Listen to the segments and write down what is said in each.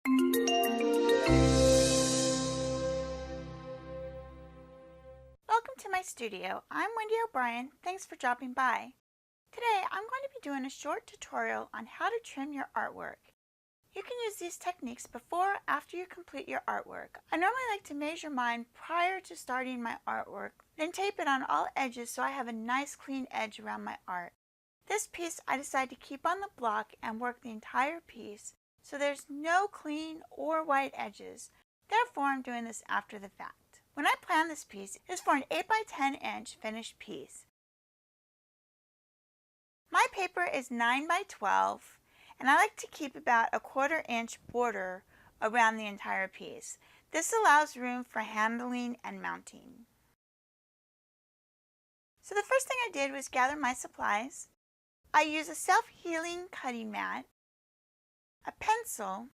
Welcome to my studio. I'm Wendy O'Brien. Thanks for dropping by. Today I'm going to be doing a short tutorial on how to trim your artwork. You can use these techniques before or after you complete your artwork. I normally like to measure mine prior to starting my artwork, then tape it on all edges so I have a nice clean edge around my art. This piece I decided to keep on the block and work the entire piece so there's no clean or white edges. Therefore, I'm doing this after the fact. When I planned this piece, it was for an 8 by 10 inch finished piece. My paper is 9 by 12, and I like to keep about a 1/4 inch border around the entire piece. This allows room for handling and mounting. So the first thing I did was gather my supplies. I use a self-healing cutting mat, a pencil,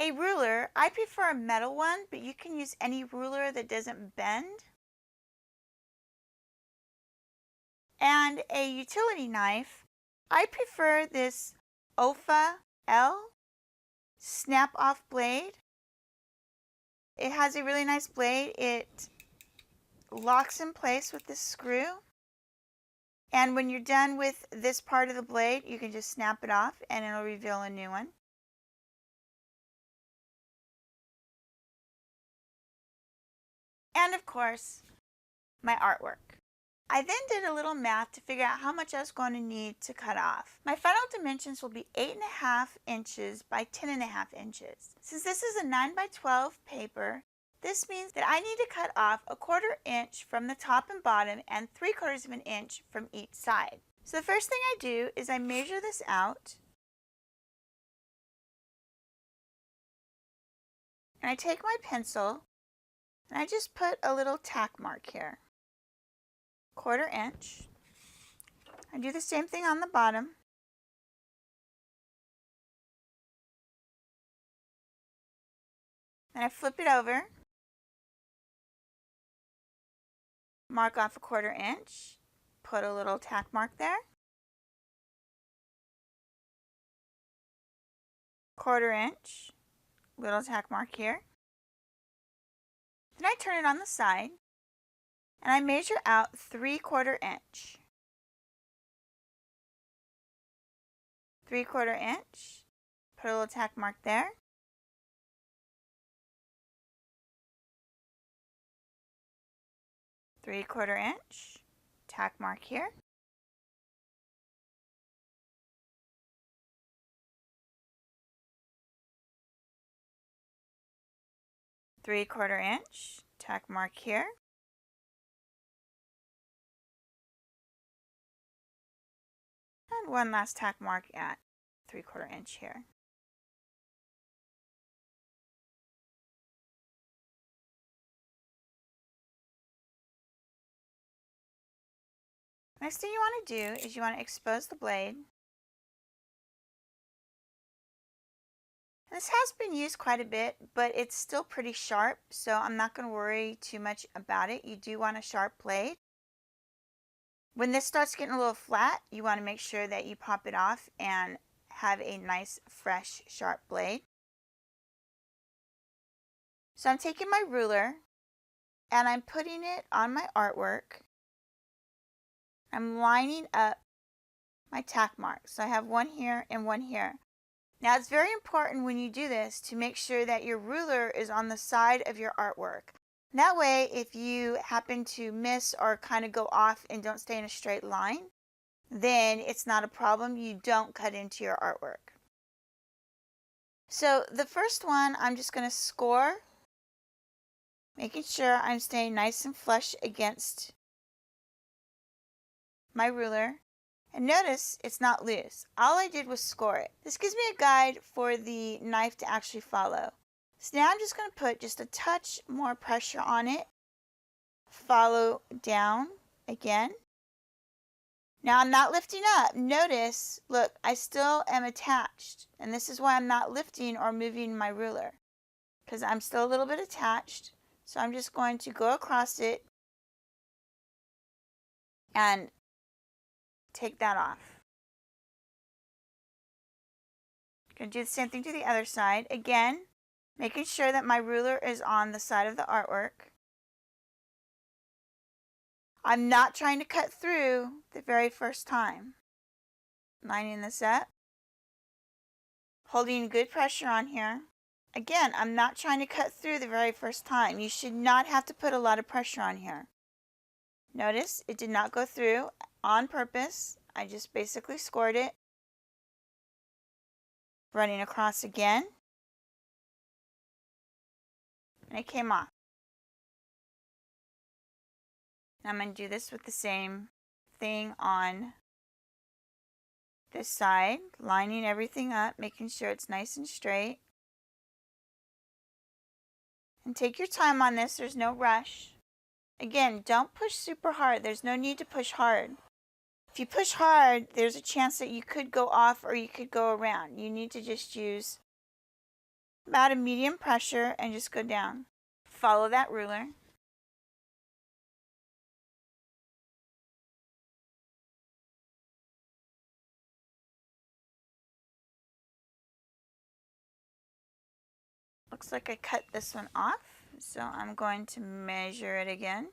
a ruler. I prefer a metal one, but you can use any ruler that doesn't bend, and a utility knife. I prefer this OFA L snap-off blade. It has a really nice blade. It locks in place with this screw. And when you're done with this part of the blade, you can just snap it off and it'll reveal a new one. And of course, my artwork. I then did a little math to figure out how much I was going to need to cut off. My final dimensions will be 8.5 inches by 10.5 inches. Since this is a 9 by 12 paper, this means that I need to cut off a 1/4 inch from the top and bottom and 3/4 of an inch from each side. So the first thing I do is I measure this out. And I take my pencil and I just put a little tack mark here. 1/4 inch. I do the same thing on the bottom. Then I flip it over. Mark off a 1/4 inch. Put a little tack mark there. 1/4 inch. Little tack mark here. Then I turn it on the side and I measure out 3/4 inch. 3/4 inch. Put a little tack mark there. Three-quarter inch. Tack mark here. Three-quarter inch. Tack mark here. And one last tack mark at 3/4 inch here. Next thing you want to do is you want to expose the blade. This has been used quite a bit, but it's still pretty sharp, so I'm not going to worry too much about it. You do want a sharp blade. When this starts getting a little flat, you want to make sure that you pop it off and have a nice, fresh, sharp blade. So I'm taking my ruler and I'm putting it on my artwork. I'm lining up my tack marks. So I have one here and one here. Now it's very important when you do this to make sure that your ruler is on the side of your artwork. That way, if you happen to miss or kind of go off and don't stay in a straight line, then it's not a problem. You don't cut into your artwork. So the first one, I'm just going to score, making sure I'm staying nice and flush against my ruler. And notice it's not loose. All I did was score it. This gives me a guide for the knife to actually follow. So now I'm just going to put just a touch more pressure on it. Follow down again. Now I'm not lifting up. Notice, look, I still am attached. And this is why I'm not lifting or moving my ruler, because I'm still a little bit attached. So I'm just going to go across it and take that off. Going to do the same thing to the other side. Again, making sure that my ruler is on the side of the artwork. I'm not trying to cut through the very first time. Lining this up. Holding good pressure on here. Again, I'm not trying to cut through the very first time. You should not have to put a lot of pressure on here. Notice it did not go through on purpose. I just basically scored it. Running across again. And it came off. Now I'm going to do this with the same thing on this side. Lining everything up, making sure it's nice and straight. And take your time on this. There's no rush. Again, don't push super hard. There's no need to push hard. If you push hard, there's a chance that you could go off or you could go around. You need to just use about a medium pressure and just go down. Follow that ruler. Looks like I cut this one off, so I'm going to measure it again.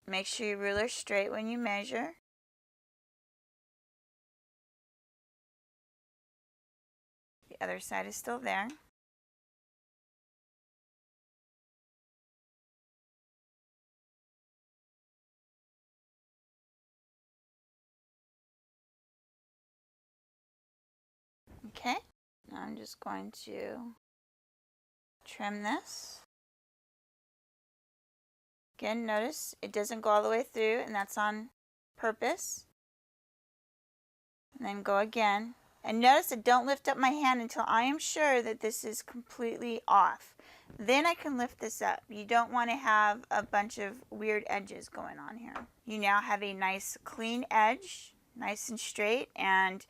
Make sure your ruler's straight when you measure. The other side is still there. Okay, now I'm just going to trim this. Again, notice it doesn't go all the way through, and that's on purpose. And then go again. And notice I don't lift up my hand until I am sure that this is completely off. Then I can lift this up. You don't want to have a bunch of weird edges going on here. You now have a nice clean edge, nice and straight, and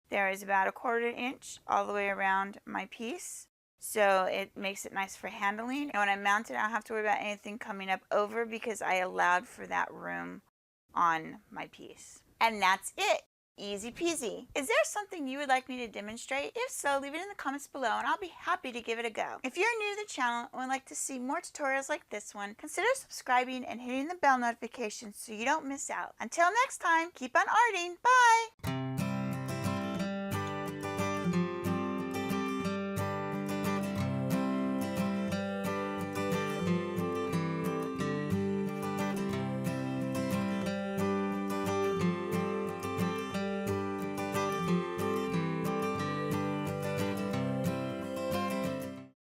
there is about 1/4 inch all the way around my piece. So it makes it nice for handling. And when I mount it, I don't have to worry about anything coming up over because I allowed for that room on my piece. And that's it. Easy peasy. Is there something you would like me to demonstrate? If so, leave it in the comments below and I'll be happy to give it a go. If you're new to the channel and would like to see more tutorials like this one, consider subscribing and hitting the bell notification so you don't miss out. Until next time, keep on arting. Bye!